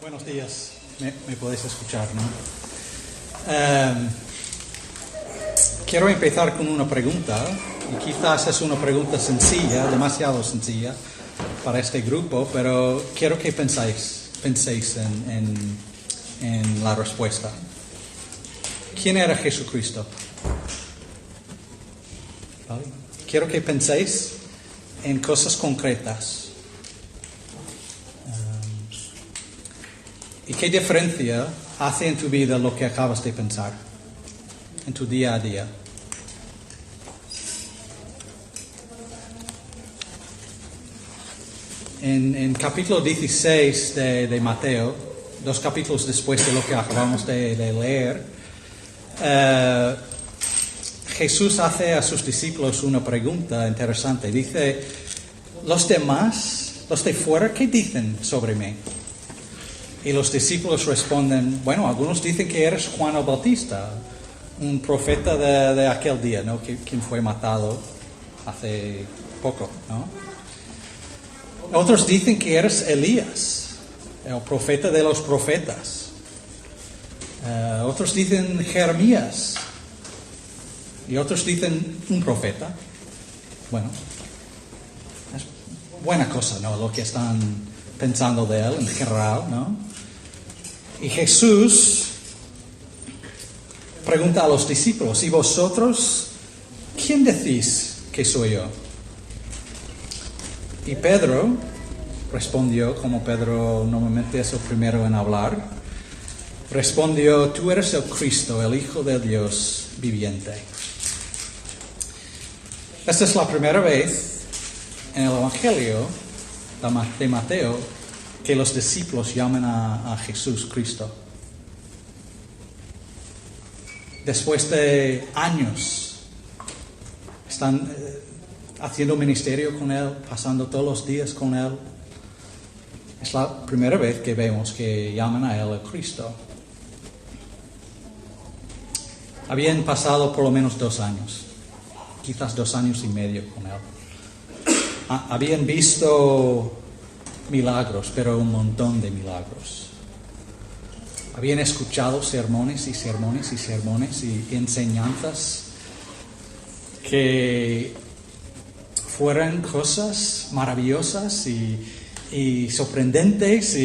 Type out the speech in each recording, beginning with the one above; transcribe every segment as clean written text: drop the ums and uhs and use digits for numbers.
Buenos días, me podéis escuchar, ¿no? Quiero empezar con una pregunta, y quizás es una pregunta sencilla, demasiado sencilla para este grupo, pero quiero que penséis en la respuesta. ¿Quién era Jesucristo? ¿Vale? Quiero que penséis en cosas concretas. ¿Y qué diferencia hace en tu vida lo que acabas de pensar? En tu día a día. En capítulo 16 de Mateo, 2 capítulos después de lo que acabamos de leer, Jesús hace a sus discípulos una pregunta interesante. Dice, los demás, los de fuera, ¿qué dicen sobre mí? Y los discípulos responden, bueno, algunos dicen que eres Juan el Bautista, un profeta de aquel día, ¿no? Quien fue matado hace poco, ¿no? Otros dicen que eres Elías, el profeta de los profetas. Otros dicen Jeremías. Y otros dicen un profeta. Bueno, es buena cosa, ¿no? Lo que están pensando de él en general, ¿no? Y Jesús pregunta a los discípulos, ¿y vosotros quién decís que soy yo? Y Pedro respondió, como Pedro normalmente es el primero en hablar, respondió, tú eres el Cristo, el Hijo de Dios viviente. Esta es la primera vez en el Evangelio de Mateo que los discípulos llaman a Jesús Cristo. Después de años, están haciendo ministerio con Él, pasando todos los días con Él. Es la primera vez que vemos que llaman a Él el Cristo. Habían pasado por lo menos 2 años, quizás 2 años y medio con Él. Habían visto milagros, pero un montón de milagros. Habían escuchado sermones y sermones y sermones y enseñanzas que fueran cosas maravillosas y sorprendentes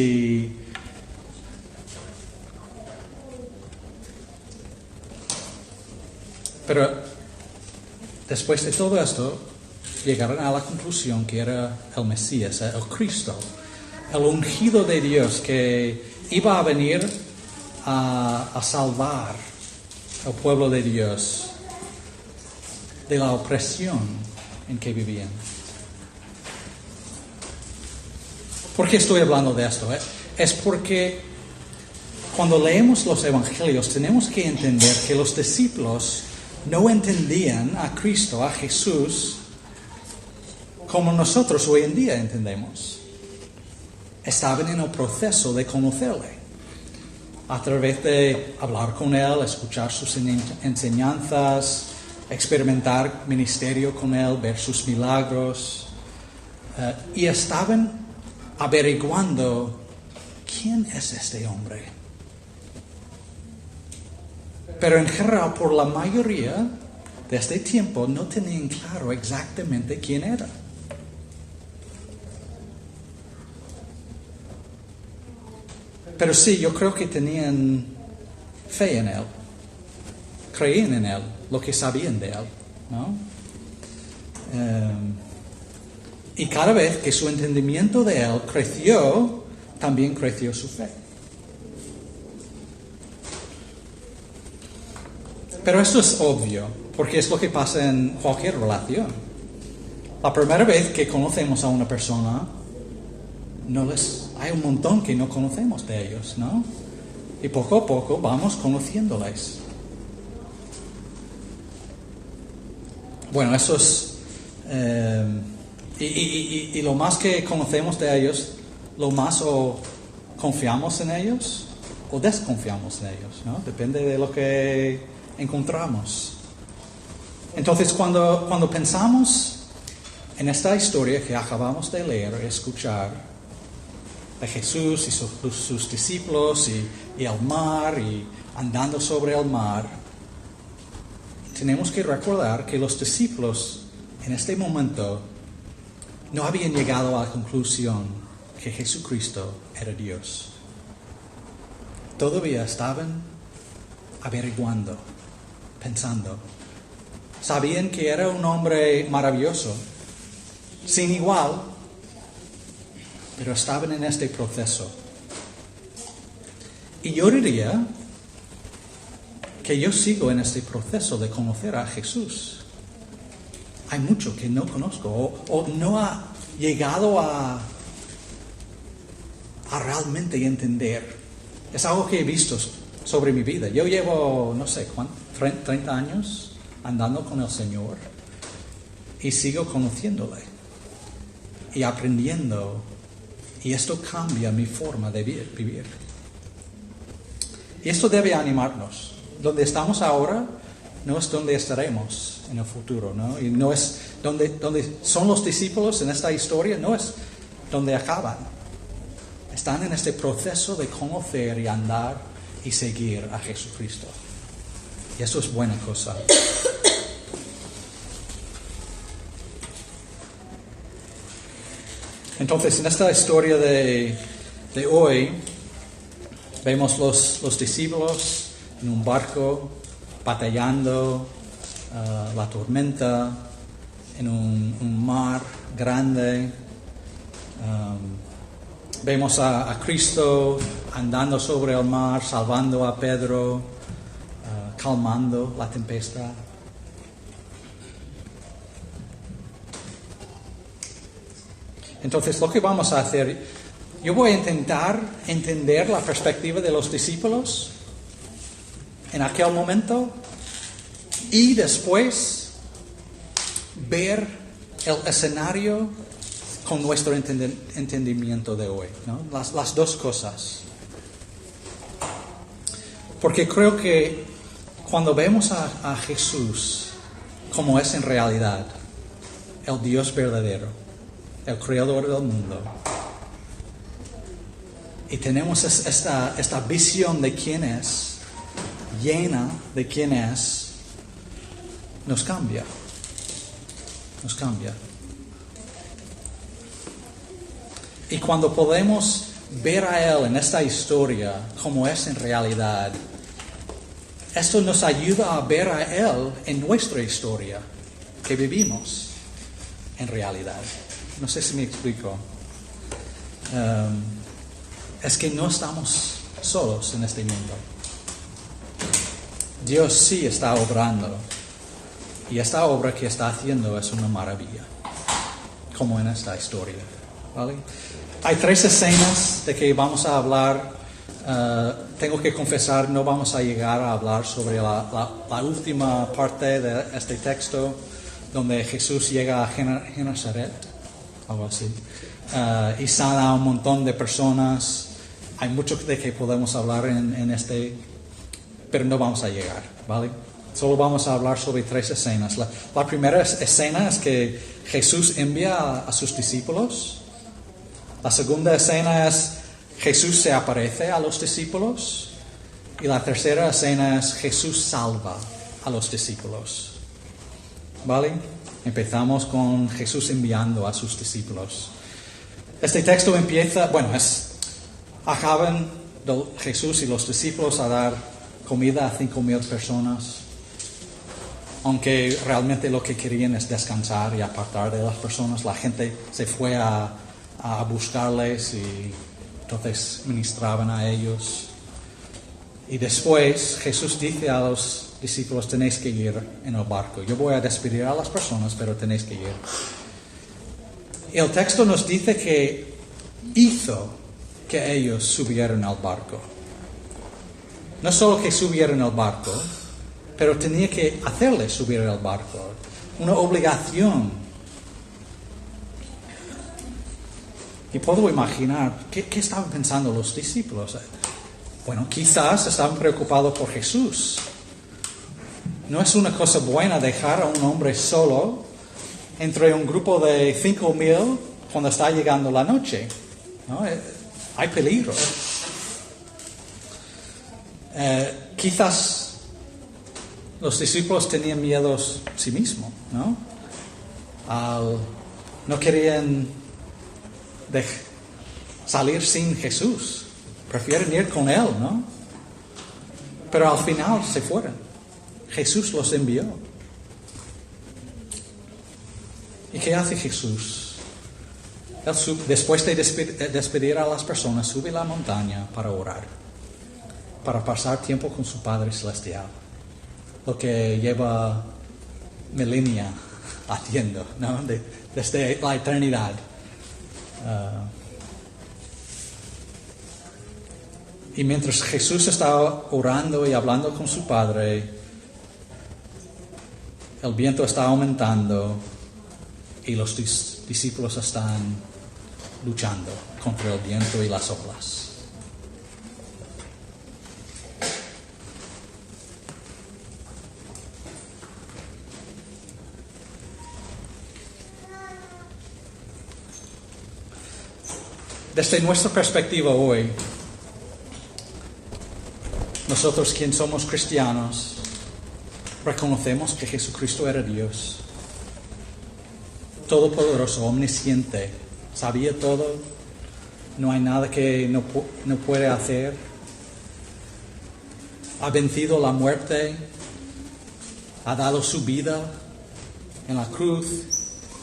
pero después de todo esto llegaron a la conclusión que era el Mesías, el Cristo, el ungido de Dios que iba a venir a salvar al pueblo de Dios de la opresión en que vivían. ¿Por qué estoy hablando de esto? Es porque cuando leemos los evangelios tenemos que entender que los discípulos no entendían a Cristo, a Jesús, como nosotros hoy en día entendemos. Estaban en el proceso de conocerle, a través de hablar con Él, escuchar sus enseñanzas, experimentar ministerio con Él, ver sus milagros, y estaban averiguando quién es este hombre. Pero en general, por la mayoría de este tiempo, no tenían claro exactamente quién era. Pero sí, yo creo que tenían fe en Él, creían en Él, lo que sabían de Él, ¿no? Y cada vez que su entendimiento de Él creció, también creció su fe. Pero esto es obvio, porque es lo que pasa en cualquier relación. La primera vez que conocemos a una persona, hay un montón que no conocemos de ellos, ¿no? Y poco a poco vamos conociéndoles. Bueno, eso es... y lo más que conocemos de ellos, lo más o confiamos en ellos o desconfiamos en ellos, ¿no? Depende de lo que encontramos. Entonces, cuando pensamos en esta historia que acabamos de leer, escuchar, de Jesús y sus discípulos y el mar y andando sobre el mar, tenemos que recordar que los discípulos en este momento no habían llegado a la conclusión que Jesucristo era Dios. Todavía estaban averiguando, pensando. Sabían que era un hombre maravilloso, sin igual, pero estaban en este proceso. Y yo diría que yo sigo en este proceso de conocer a Jesús. Hay mucho que no conozco o no ha llegado a realmente entender. Es algo que he visto sobre mi vida. Yo llevo, no sé, 30 años andando con el Señor y sigo conociéndole y aprendiendo, y esto cambia mi forma de vivir. Y esto debe animarnos. Donde estamos ahora no es donde estaremos en el futuro, ¿no? Y no es donde son los discípulos en esta historia, no es donde acaban. Están en este proceso de conocer y andar y seguir a Jesucristo. Y eso es buena cosa. Entonces, en esta historia de hoy, vemos los discípulos en un barco, batallando la tormenta, en un mar grande. Vemos a Cristo andando sobre el mar, salvando a Pedro, calmando la tempestad. Entonces, lo que vamos a hacer, yo voy a intentar entender la perspectiva de los discípulos en aquel momento y después ver el escenario con nuestro entendimiento de hoy, ¿no? Las dos cosas. Porque creo que cuando vemos a Jesús como es en realidad, el Dios verdadero, el creador del mundo, y tenemos esta visión de quién es, llena de quién es, nos cambia. Nos cambia. Y cuando podemos ver a Él en esta historia como es en realidad, esto nos ayuda a ver a Él en nuestra historia que vivimos en realidad. No sé si me explico. Es que no estamos solos en este mundo. Dios sí está obrando. Y esta obra que está haciendo es una maravilla, como en esta historia. ¿Vale? Hay 3 escenas de que vamos a hablar. Tengo que confesar, no vamos a llegar a hablar sobre la última parte de este texto, donde Jesús llega a Genesaret, algo así, y sana a un montón de personas. Hay mucho de que podemos hablar en este, pero no vamos a llegar, ¿vale? Solo vamos a hablar sobre 3 escenas. La primera escena es que Jesús envía a sus discípulos. La segunda escena es Jesús se aparece a los discípulos. Y la tercera escena es Jesús salva a los discípulos. ¿Vale? Empezamos con Jesús enviando a sus discípulos. Este texto empieza, acaban Jesús y los discípulos a dar comida a 5,000 personas. Aunque realmente lo que querían es descansar y apartar de las personas. La gente se fue a buscarles y entonces ministraban a ellos. Y después Jesús dice a los discípulos, tenéis que ir en el barco. Yo voy a despedir a las personas, pero tenéis que ir. Y el texto nos dice que hizo que ellos subieran al barco. No solo que subieran al barco, pero tenía que hacerles subir al barco. Una obligación. Y puedo imaginar, ¿qué estaban pensando los discípulos? Bueno, quizás estaban preocupados por Jesús. No es una cosa buena dejar a un hombre solo entre un grupo de 5,000 cuando está llegando la noche, ¿no? hay peligro. Quizás los discípulos tenían miedo a sí mismos, ¿no? No querían salir sin Jesús. Prefieren ir con Él, ¿no? Pero al final se fueron. Jesús los envió. ¿Y qué hace Jesús? Él después de despedir a las personas, sube a la montaña para orar, para pasar tiempo con su Padre Celestial. Lo que lleva milenia haciendo, ¿no? Desde la eternidad. Y mientras Jesús estaba orando y hablando con su Padre, el viento está aumentando y los discípulos están luchando contra el viento y las olas. Desde nuestra perspectiva hoy, nosotros quienes somos cristianos, reconocemos que Jesucristo era Dios, todopoderoso, omnisciente, sabía todo, no hay nada que no puede hacer, ha vencido la muerte, ha dado su vida en la cruz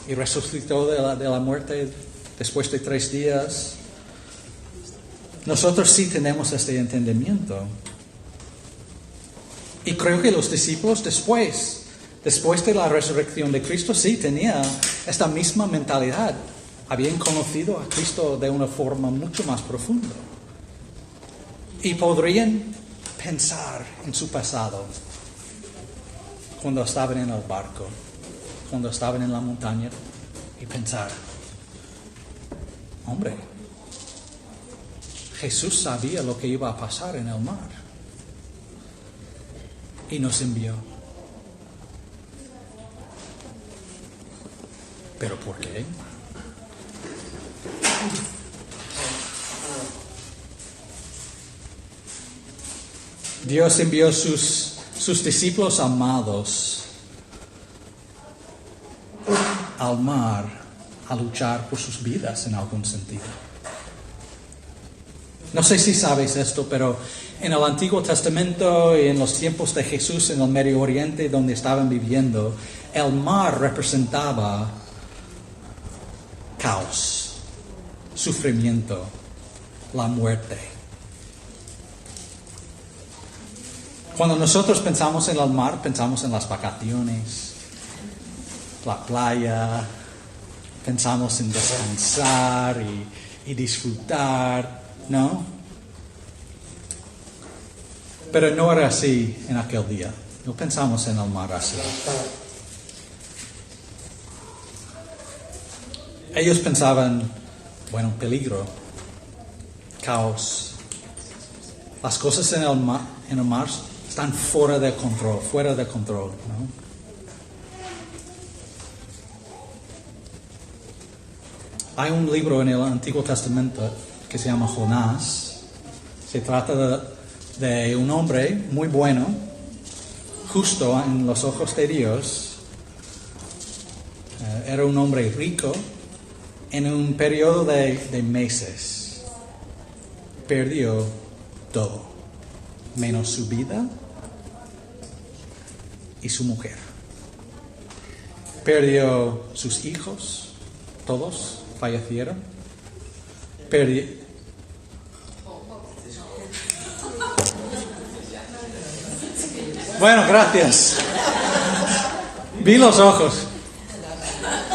y resucitó de la muerte después de 3 días. Nosotros sí tenemos este entendimiento. Y creo que los discípulos después de la resurrección de Cristo, sí tenían esta misma mentalidad. Habían conocido a Cristo de una forma mucho más profunda. Y podrían pensar en su pasado, cuando estaban en el barco, cuando estaban en la montaña, y pensar, hombre, Jesús sabía lo que iba a pasar en el mar y nos envió. ¿Pero por qué? Dios envió sus discípulos amados al mar a luchar por sus vidas en algún sentido. No sé si sabes esto, pero en el Antiguo Testamento y en los tiempos de Jesús en el Medio Oriente donde estaban viviendo, el mar representaba caos, sufrimiento, la muerte. Cuando nosotros pensamos en el mar, pensamos en las vacaciones, la playa, pensamos en descansar y disfrutar, ¿no? Pero no era así en aquel día. No pensamos en el mar así. Ellos pensaban, bueno, peligro, caos. Las cosas en el mar están fuera de control, ¿no? Hay un libro en el Antiguo Testamento que se llama Jonás. Se trata de un hombre muy bueno, justo en los ojos de Dios. Era un hombre rico. En un periodo de meses perdió todo, menos su vida y su mujer. Perdió sus hijos, todos fallecieron. Bueno, gracias. Vi los ojos.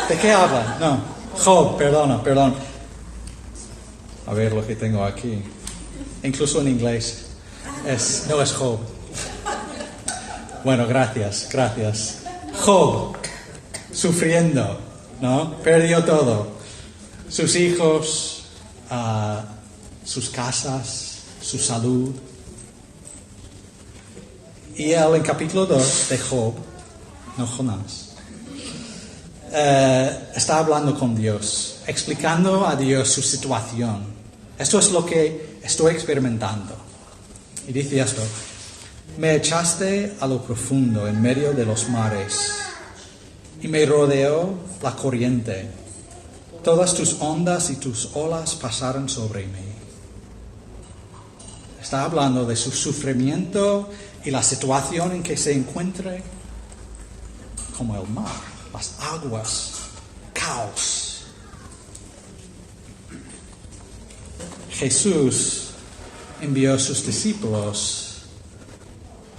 ¿De qué habla? No. Job, perdón. A ver lo que tengo aquí. Incluso en inglés. No es Job. Bueno, gracias. Job, sufriendo, ¿no? Perdió todo. Sus hijos, sus casas, su salud. Y él en capítulo 2 de Job, no Jonás, está hablando con Dios, explicando a Dios su situación. Esto es lo que estoy experimentando. Y dice esto: me echaste a lo profundo en medio de los mares y me rodeó la corriente. Todas tus ondas y tus olas pasaron sobre mí. Está hablando de su sufrimiento y la situación en que se encuentre, como el mar, las aguas, caos. Jesús envió a sus discípulos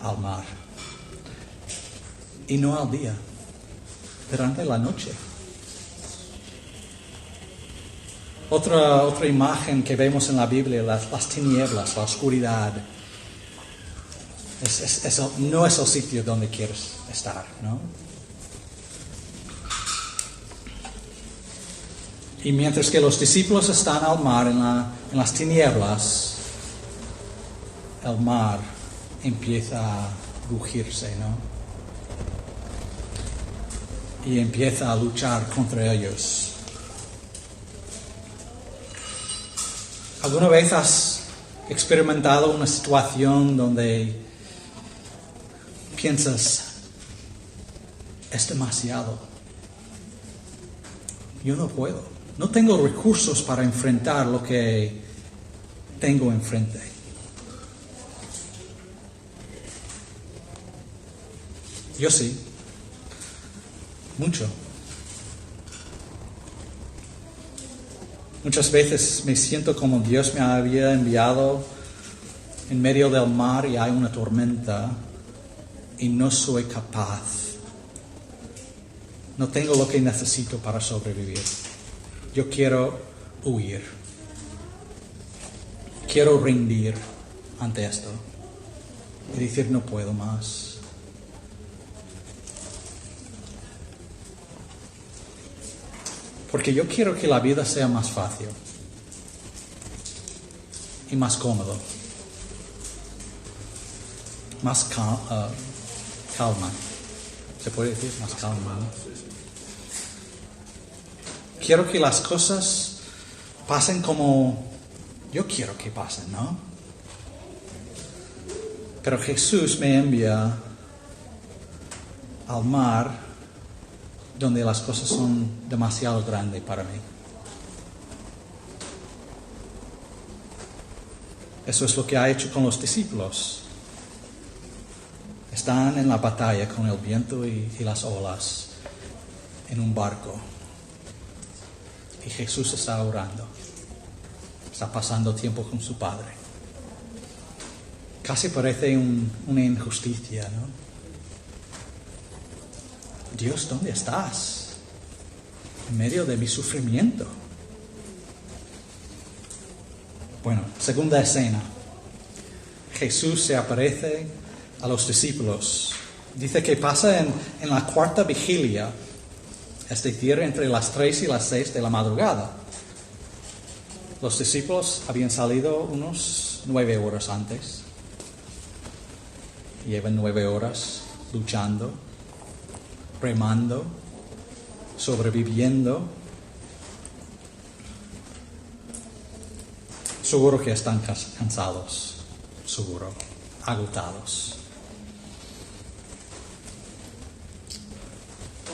al mar, y no al día, durante la noche. Otra imagen que vemos en la Biblia, las tinieblas, la oscuridad, no es el sitio donde quieres estar, ¿no? Y mientras que los discípulos están al mar en las tinieblas, el mar empieza a rugirse, ¿no? Y empieza a luchar contra ellos. ¿Alguna vez has experimentado una situación donde piensas, es demasiado? Yo no puedo. No tengo recursos para enfrentar lo que tengo enfrente. Yo sí. Mucho. Muchas veces me siento como Dios me había enviado en medio del mar y hay una tormenta y no soy capaz. No tengo lo que necesito para sobrevivir. Yo quiero huir. Quiero rendir ante esto y decir no puedo más. Porque yo quiero que la vida sea más fácil y más cómodo, más calma. ¿Se puede decir? Más calma, ¿no? Quiero que las cosas pasen como yo quiero que pasen, ¿no? Pero Jesús me envía al mar donde las cosas son demasiado grandes para mí. Eso es lo que ha hecho con los discípulos. Están en la batalla con el viento y las olas en un barco. Y Jesús está orando. Está pasando tiempo con su Padre. Casi parece una injusticia, ¿no? Dios, ¿dónde estás? En medio de mi sufrimiento. Bueno, segunda escena. Jesús se aparece a los discípulos. Dice que pasa en la cuarta vigilia, es decir, entre las 3 y las 6 de la madrugada. Los discípulos habían salido unos 9 horas antes. Llevan 9 horas luchando, remando, sobreviviendo. Seguro que están cansados, seguro, agotados.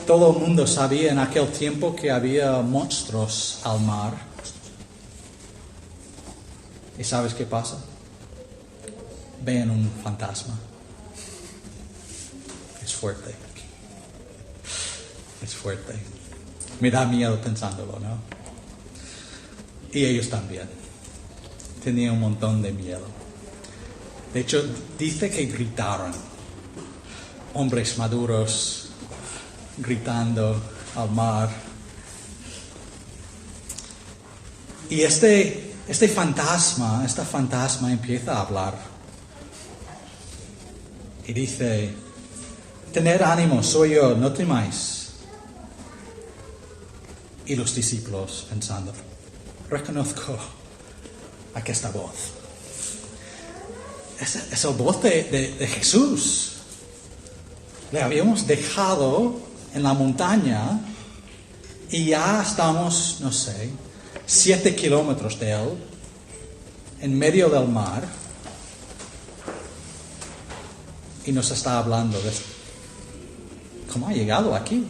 Todo el mundo sabía en aquel tiempo que había monstruos al mar. ¿Y sabes qué pasa? Ven un fantasma. Es fuerte. Es fuerte. Me da miedo pensándolo, ¿no? Y ellos también. Tenían un montón de miedo. De hecho, dice que gritaron. Hombres maduros gritando al mar. Y esta fantasma empieza a hablar. Y dice, tened ánimo, soy yo, no temáis. Y los discípulos pensando, reconozco aquesta voz. Es la voz de Jesús. Le habíamos dejado en la montaña y ya estamos, no sé, 7 kilómetros de él en medio del mar y nos está hablando de cómo ha llegado aquí.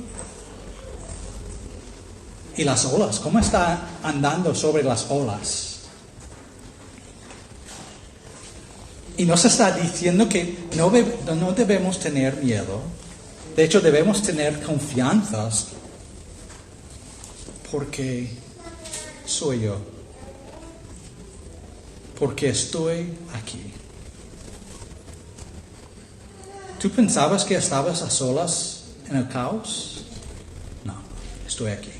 Y las olas, cómo está andando sobre las olas. Y nos está diciendo que no debemos tener miedo. De hecho, debemos tener confianza porque soy yo. Porque estoy aquí. ¿Tú pensabas que estabas a solas en el caos? No, estoy aquí.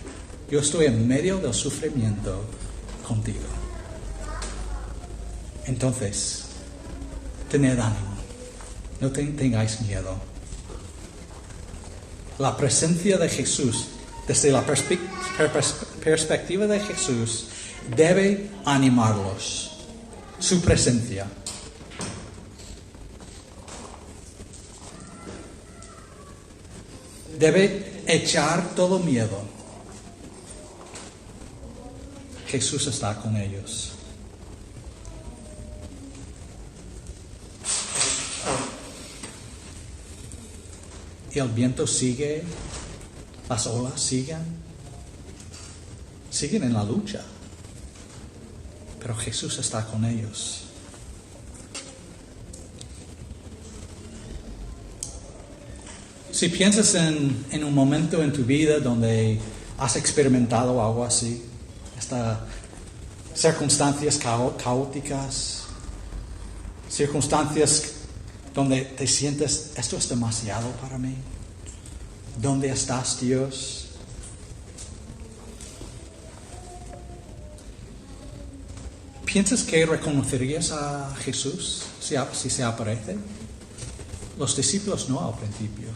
Yo estoy en medio del sufrimiento contigo. Entonces, tened ánimo. No tengáis miedo. La presencia de Jesús, desde la perspectiva de Jesús, debe animarlos. Su presencia. Debe echar todo miedo. Jesús está con ellos. Y el viento sigue, las olas siguen en la lucha. Pero Jesús está con ellos. Si piensas en un momento en tu vida donde has experimentado algo así, estas circunstancias caóticas, circunstancias donde te sientes, esto es demasiado para mí. ¿Dónde estás, Dios? ¿Piensas que reconocerías a Jesús si se aparece? Los discípulos no al principio.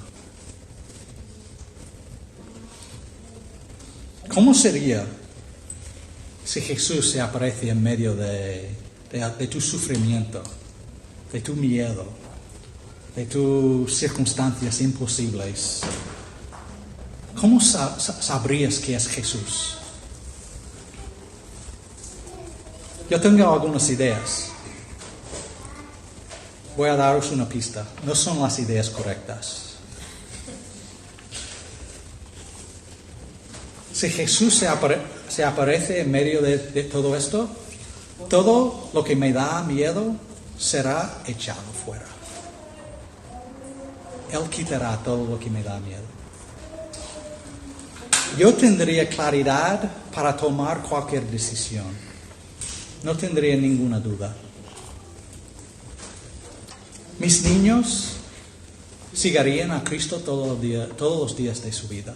¿Cómo sería si Jesús se aparece en medio de tu sufrimiento, de tu miedo, de tus circunstancias imposibles? ¿Cómo sabrías que es Jesús? Yo tengo algunas ideas. Voy a daros una pista. No son las ideas correctas. Si Jesús se aparece en medio de todo esto, todo lo que me da miedo será echado fuera. Él quitará todo lo que me da miedo. Yo tendría claridad para tomar cualquier decisión. No tendría ninguna duda. Mis niños seguirían a Cristo todos los días de su vida.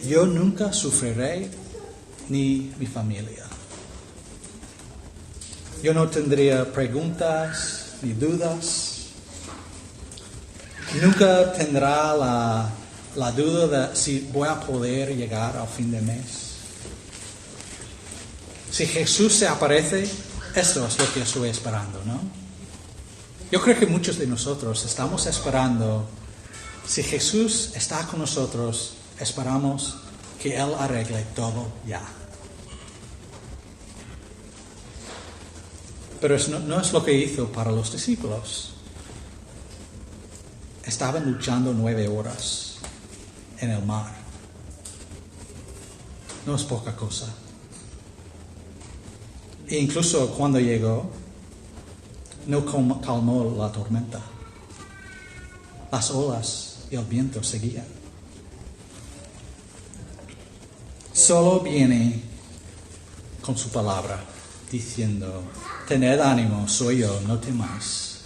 Yo nunca sufriré, ni mi familia. Yo no tendría preguntas ni dudas. Nunca tendrá la duda de si voy a poder llegar al fin de mes. Si Jesús se aparece, esto es lo que estoy esperando, ¿no? Yo creo que muchos de nosotros estamos esperando, si Jesús está con nosotros, esperamos que Él arregle todo ya. Pero no es lo que hizo para los discípulos. Estaban luchando 9 horas en el mar. No es poca cosa. E incluso cuando llegó, no calmó la tormenta. Las olas y el viento seguían. Solo viene con su palabra, diciendo, tened ánimo, soy yo, no temáis.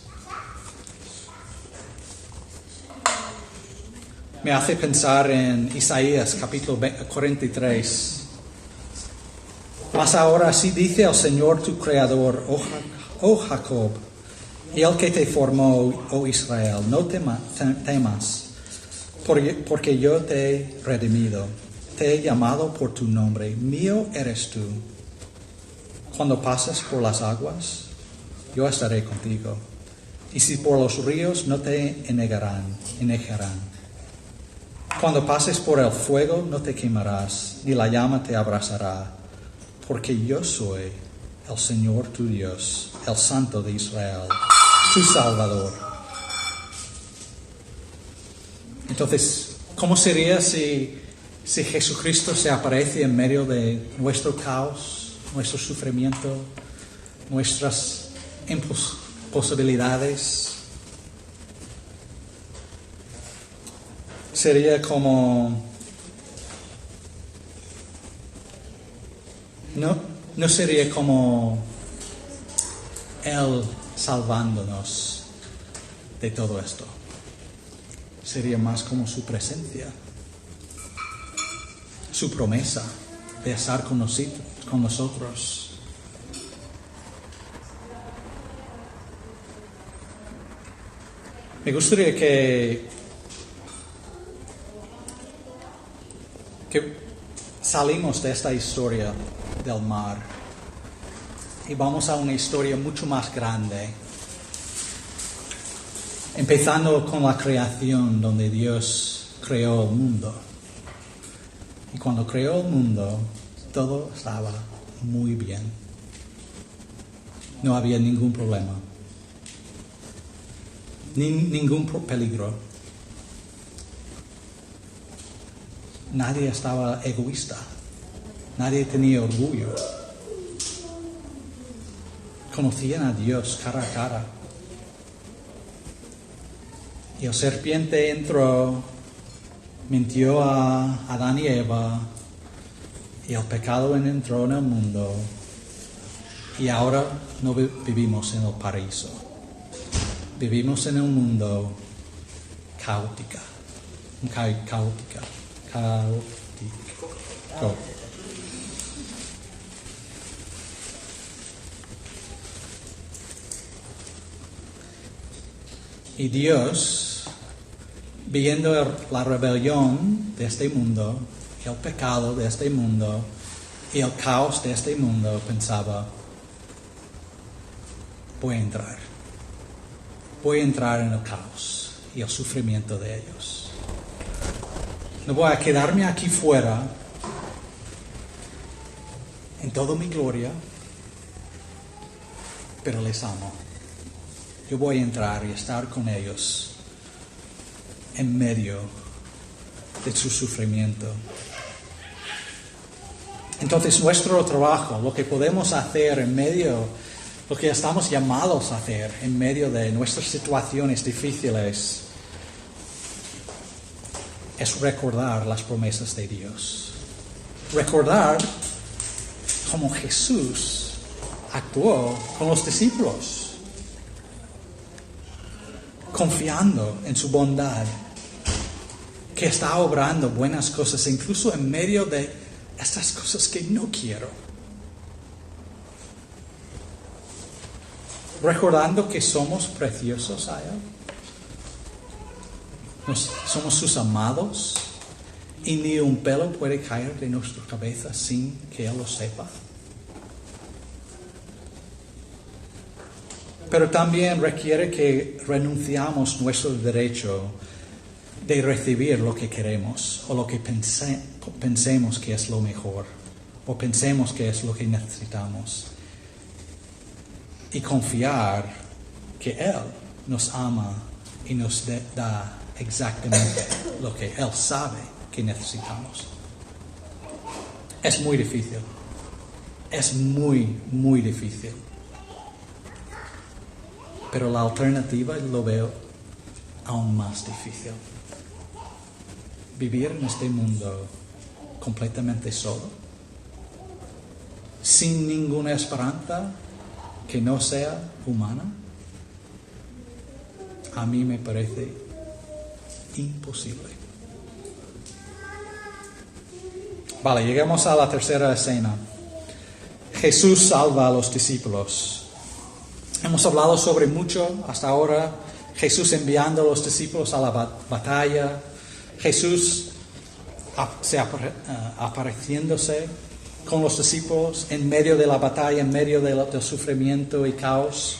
Me hace pensar en Isaías capítulo 43. Mas ahora así dice el Señor tu Creador, oh Jacob, y el que te formó, oh Israel, no temas, porque yo te he redimido, te he llamado por tu nombre, mío eres tú. Cuando pases por las aguas, yo estaré contigo, y si por los ríos no te anegarán. Cuando pases por el fuego no te quemarás, ni la llama te abrazará. porque yo soy el Señor tu Dios, el Santo de Israel, tu Salvador. Entonces, ¿cómo sería si Jesucristo se aparece en medio de nuestro caos, nuestro sufrimiento, nuestras imposibilidades? Sería como... No sería como Él salvándonos de todo esto. Sería más como su presencia, su promesa de estar con nosotros. Me gustaría que salimos de esta historia del mar y vamos a una historia mucho más grande, empezando con la creación, donde Dios creó el mundo. Y cuando creó el mundo, todo estaba muy bien. No había ningún problema, ningún peligro. Nadie estaba egoísta. Nadie tenía orgullo. Conocían a Dios cara a cara. Y el serpiente entró, mintió a Adán y Eva, y el pecado entró en el mundo, y ahora no vivimos en el paraíso. Vivimos en un mundo caótico. Y Dios, viendo la rebelión de este mundo, el pecado de este mundo y el caos de este mundo, pensaba, voy a entrar en el caos y el sufrimiento de ellos. No voy a quedarme aquí fuera en toda mi gloria, pero les amo. Yo voy a entrar y estar con ellos en medio de su sufrimiento. Entonces nuestro trabajo, lo que podemos hacer en medio, lo que estamos llamados a hacer en medio de nuestras situaciones difíciles, es recordar las promesas de Dios. Recordar cómo Jesús actuó con los discípulos, confiando en su bondad, que está obrando buenas cosas, incluso en medio de estas cosas que no quiero. Recordando que somos preciosos a Él. Somos sus amados y ni un pelo puede caer de nuestra cabeza sin que Él lo sepa. Pero también requiere que renunciamos nuestro derecho de recibir lo que queremos o lo que pensemos que es lo mejor o pensemos que es lo que necesitamos, y confiar que Él nos ama y nos da exactamente lo que Él sabe que necesitamos. Es muy difícil. Es muy, muy difícil. Pero la alternativa lo veo aún más difícil. Vivir en este mundo completamente solo, sin ninguna esperanza que no sea humana, a mí me parece imposible. Vale, llegamos a la tercera escena. Jesús salva a los discípulos. Hemos hablado sobre mucho hasta ahora. Jesús enviando a los discípulos a la batalla. Jesús apareciéndose con los discípulos en medio de la batalla, en medio del sufrimiento y caos.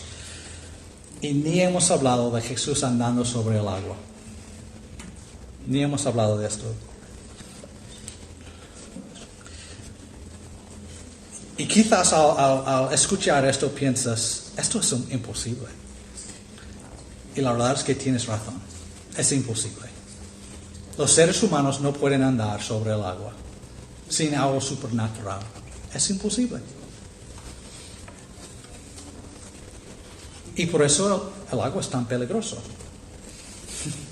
Y ni hemos hablado de Jesús andando sobre el agua. Ni hemos hablado de esto. Y quizás al escuchar esto piensas, esto es imposible. Y la verdad es que tienes razón, es imposible. Los seres humanos no pueden andar sobre el agua sin algo supernatural. Es imposible. Y por eso el agua es tan peligroso.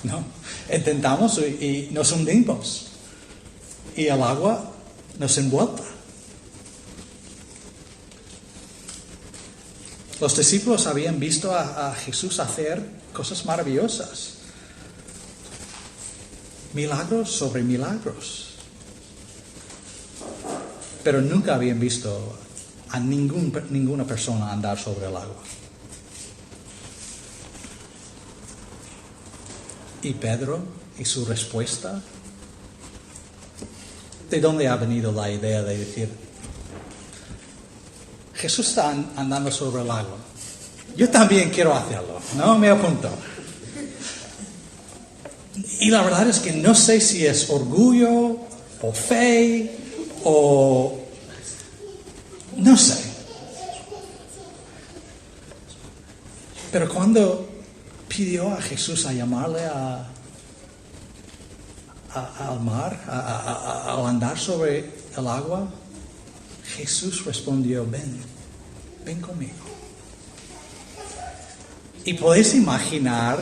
¿No? Intentamos y nos hundimos. Y el agua nos envuelve. Los discípulos habían visto a Jesús hacer cosas maravillosas. Milagros sobre milagros. Pero nunca habían visto a ninguna persona andar sobre el agua. Y Pedro y su respuesta. ¿De dónde ha venido la idea de decir, Jesús está andando sobre el agua? Yo también quiero hacerlo, ¿no? Me apunto. Y la verdad es que no sé si es orgullo o fe o... no sé. Pero cuando pidió a Jesús a llamarle al mar, al andar sobre el agua, Jesús respondió, ven conmigo. Y podéis imaginar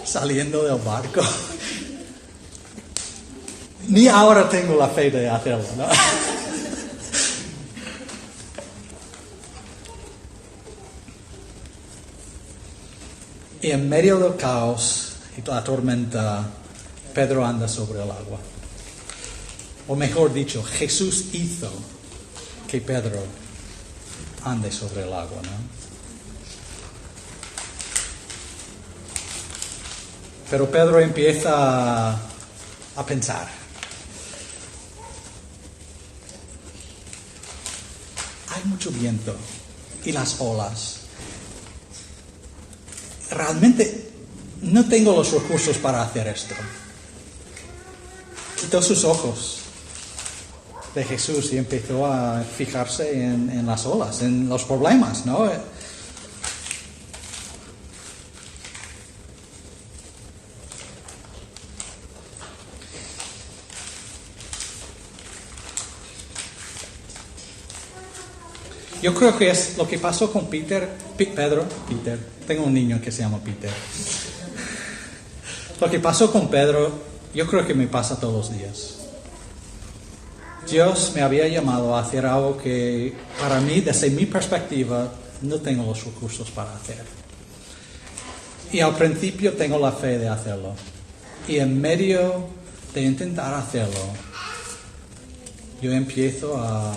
saliendo del barco. Ni ahora tengo la fe de hacerlo, ¿no? Y en medio del caos y la tormenta, Pedro anda sobre el agua. O mejor dicho, Jesús hizo que Pedro ande sobre el agua, ¿no? Pero Pedro empieza a pensar. Hay mucho viento y las olas. Realmente no tengo los recursos para hacer esto. Quitó sus ojos de Jesús y empezó a fijarse en las olas, en los problemas, ¿no? Yo creo que es lo que pasó con Peter. Tengo un niño que se llama Peter. Lo que pasó con Pedro, yo creo que me pasa todos los días. Dios me había llamado a hacer algo que para mí, desde mi perspectiva, no tengo los recursos para hacer. Y al principio tengo la fe de hacerlo. Y en medio de intentar hacerlo, yo empiezo a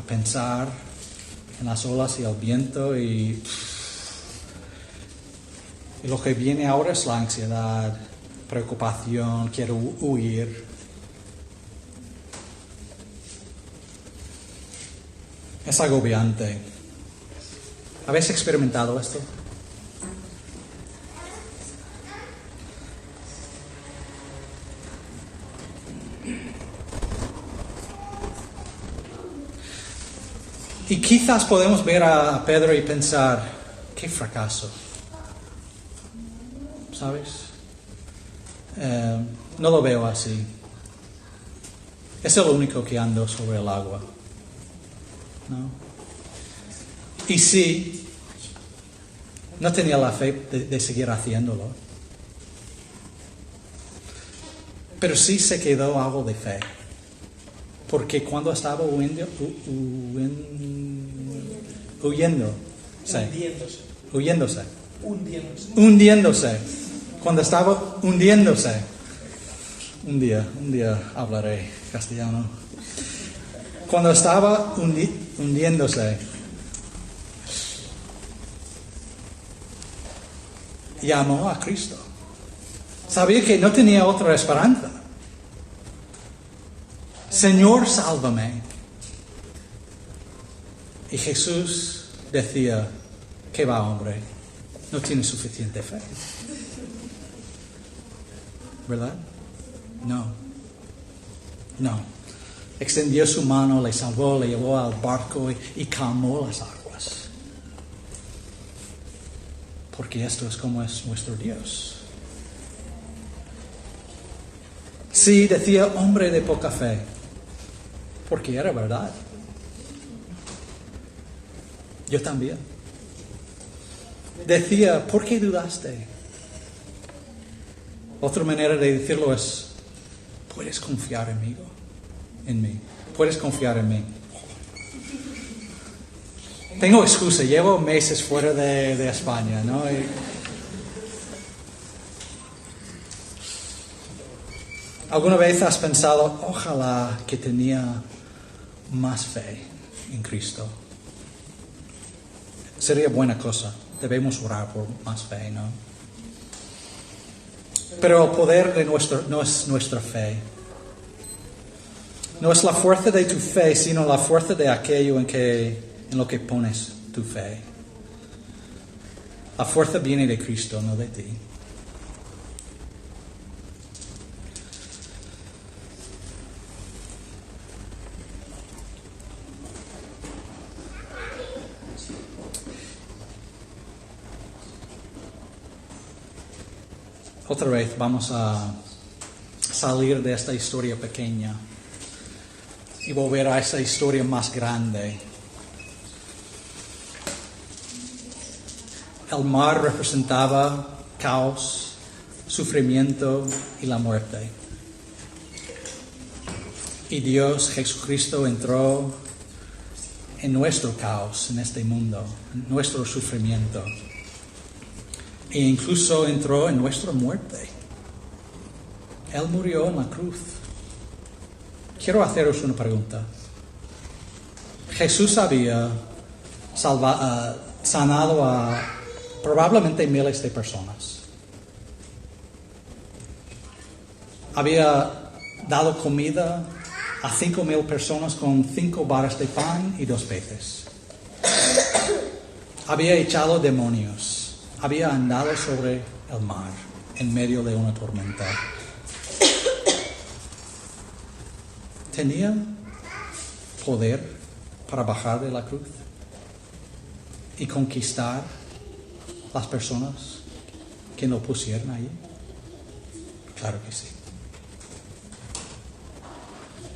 pensar en las olas y el viento y lo que viene ahora es la ansiedad, preocupación, quiero huir. Es agobiante. ¿Habéis experimentado esto? Y quizás podemos ver a Pedro y pensar, qué fracaso. ¿Sabes? No lo veo así. Es el único que anda sobre el agua, ¿no? Y sí, no tenía la fe de seguir haciéndolo. Pero sí se quedó algo de fe. Porque cuando estaba hundiéndose, cuando estaba hundiéndose, un día hablaré castellano, cuando estaba hundiéndose, llamó a Cristo. Sabía que no tenía otra esperanza. Señor, sálvame. Y Jesús decía, ¿qué va, hombre? No tienes suficiente fe. ¿Verdad? No. Extendió su mano, le salvó, le llevó al barco y calmó las aguas. Porque esto es como es nuestro Dios. Sí, decía hombre de poca fe, porque era verdad. Yo también. Decía, ¿por qué dudaste? Otra manera de decirlo es, puedes confiar en mí. Puedes confiar en mí. Tengo excusa, llevo meses fuera de España, ¿no? ¿Alguna vez has pensado, ojalá que tenía más fe en Cristo? Sería buena cosa. Debemos orar por más fe, ¿no? Pero el poder no es nuestra fe. No es la fuerza de tu fe, sino la fuerza de aquello en lo que pones tu fe. La fuerza viene de Cristo, no de ti. Otra vez vamos a salir de esta historia pequeña y volver a esa historia más grande. El mar representaba caos, sufrimiento y la muerte. Y Dios, Jesucristo, entró en nuestro caos, en este mundo, en nuestro sufrimiento. E incluso entró en nuestra muerte. Él murió en la cruz. Quiero haceros una pregunta. Jesús había sanado a probablemente miles de personas. Había dado comida a 5,000 personas con 5 varas de pan y 2 peces. Había echado demonios. Había andado sobre el mar en medio de una tormenta. ¿Tenía poder para bajar de la cruz y conquistar las personas que lo pusieron allí? Claro que sí.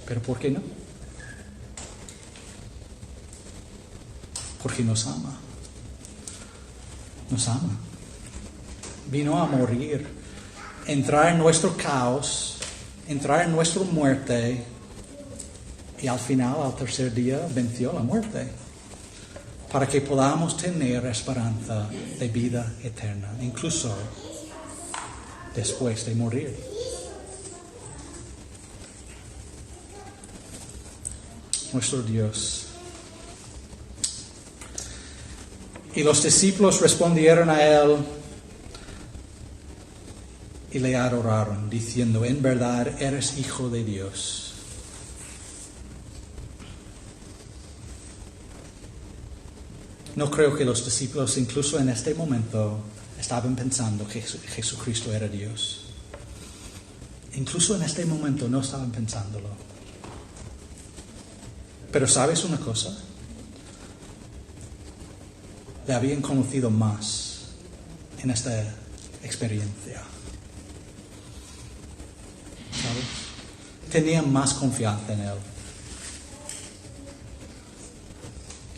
¿Pero por qué no? Porque nos ama. Nos ama. Vino a morir, entrar en nuestro caos, entrar en nuestra muerte y al final, al tercer día, venció la muerte para que podamos tener esperanza de vida eterna, incluso después de morir. Nuestro Dios. Y los discípulos respondieron a él y le adoraron, diciendo, en verdad eres Hijo de Dios. No creo que los discípulos, incluso en este momento, estaban pensando que Jesucristo era Dios. Incluso en este momento no estaban pensándolo. Pero ¿sabes una cosa? Le habían conocido más en esta experiencia. ¿Sabes? Tenían más confianza en él.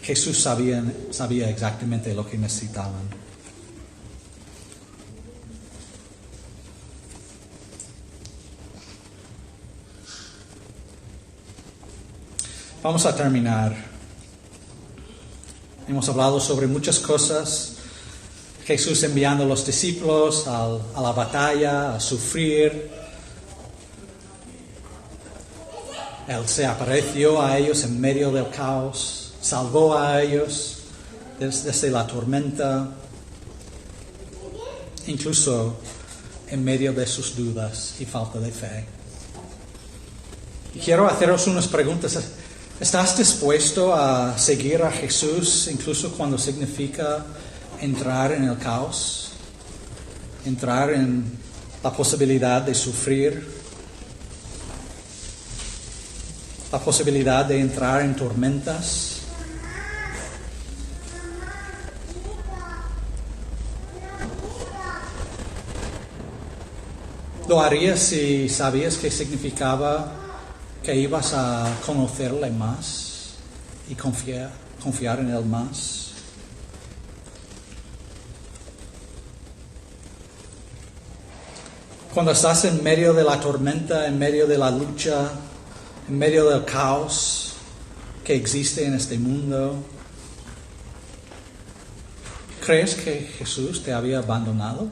Jesús sabía exactamente lo que necesitaban. Vamos a terminar. Hemos hablado sobre muchas cosas. Jesús enviando a los discípulos a la batalla, a sufrir. Él se apareció a ellos en medio del caos, salvó a ellos desde la tormenta, incluso en medio de sus dudas y falta de fe. Y quiero haceros unas preguntas. ¿Estás dispuesto a seguir a Jesús incluso cuando significa entrar en el caos? Entrar en la posibilidad de sufrir, la posibilidad de entrar en tormentas. ¿Lo harías si sabías que significaba que ibas a conocerle más y confiar en él más? Cuando estás en medio de la tormenta, en medio de la lucha, en medio del caos que existe en este mundo, ¿crees que Jesús te había abandonado?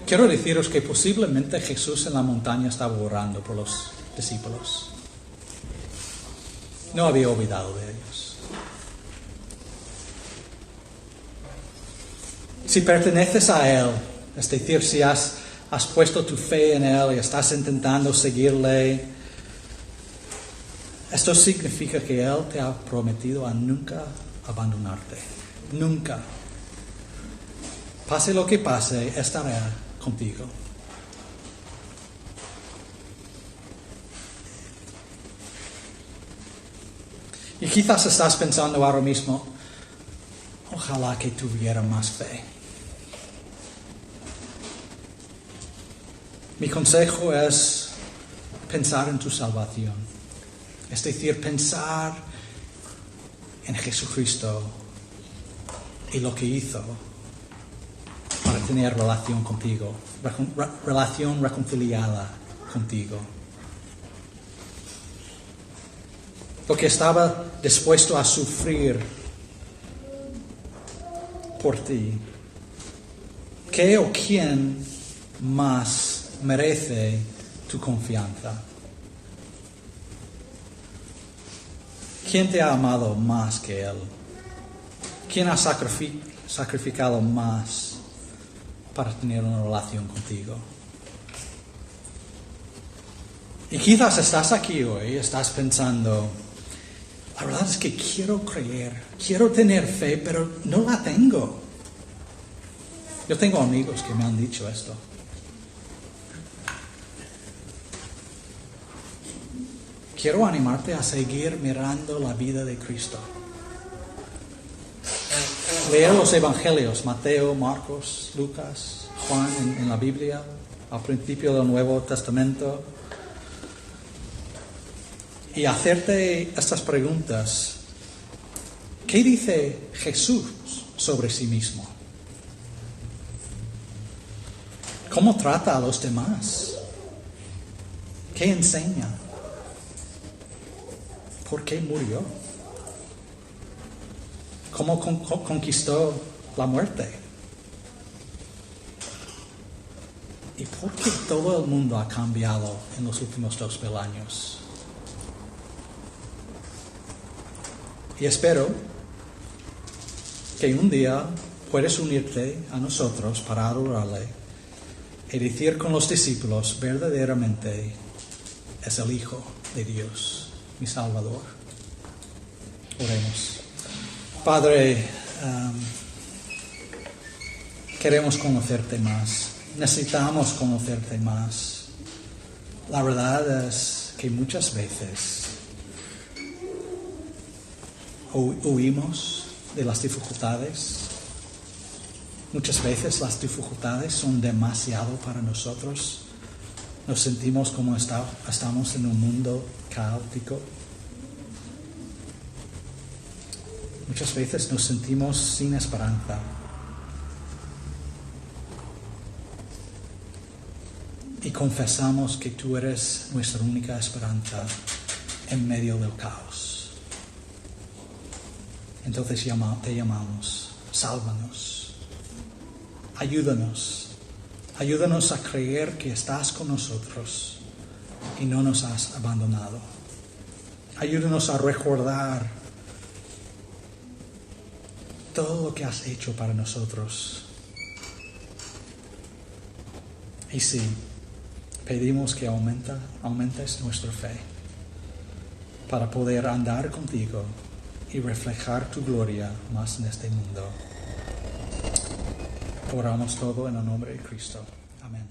Quiero deciros que posiblemente Jesús en la montaña estaba orando por los discípulos. No había olvidado de ellos. Si perteneces a Él, es decir, si has puesto tu fe en Él y estás intentando seguirle, esto significa que Él te ha prometido a nunca abandonarte. Nunca. Pase lo que pase, estará contigo. Y quizás estás pensando ahora mismo, ojalá que tuviera más fe. Mi consejo es pensar en tu salvación. Es decir, pensar en Jesucristo y lo que hizo para tener relación contigo, relación reconciliada contigo. Lo que estaba dispuesto a sufrir por ti. ¿Qué o quién más merece tu confianza? ¿Quién te ha amado más que Él? ¿Quién ha sacrificado más para tener una relación contigo? Y quizás estás aquí hoy y estás pensando, la verdad es que quiero creer, quiero tener fe, pero no la tengo. Yo tengo amigos que me han dicho esto. Quiero animarte a seguir mirando la vida de Cristo. Leer los evangelios, Mateo, Marcos, Lucas, Juan en la Biblia, al principio del Nuevo Testamento. Y hacerte estas preguntas. ¿Qué dice Jesús sobre sí mismo? ¿Cómo trata a los demás? ¿Qué enseña? ¿Por qué murió? ¿Cómo conquistó la muerte? ¿Y por qué todo el mundo ha cambiado en los últimos 2000 años? Y espero que un día puedas unirte a nosotros para adorarle y decir con los discípulos, verdaderamente es el Hijo de Dios, mi Salvador. Oremos. Padre, queremos conocerte más. Necesitamos conocerte más. La verdad es que muchas veces huimos de las dificultades. Muchas veces las dificultades son demasiado para nosotros. Nos sentimos como estamos en un mundo caótico. Muchas veces nos sentimos sin esperanza. Y confesamos que tú eres nuestra única esperanza en medio del caos. Entonces te llamamos, sálvanos, ayúdanos a creer que estás con nosotros y no nos has abandonado. Ayúdanos a recordar todo lo que has hecho para nosotros. Y sí, pedimos que aumentes nuestra fe para poder andar contigo y reflejar tu gloria más en este mundo. Oramos todo en el nombre de Cristo. Amén.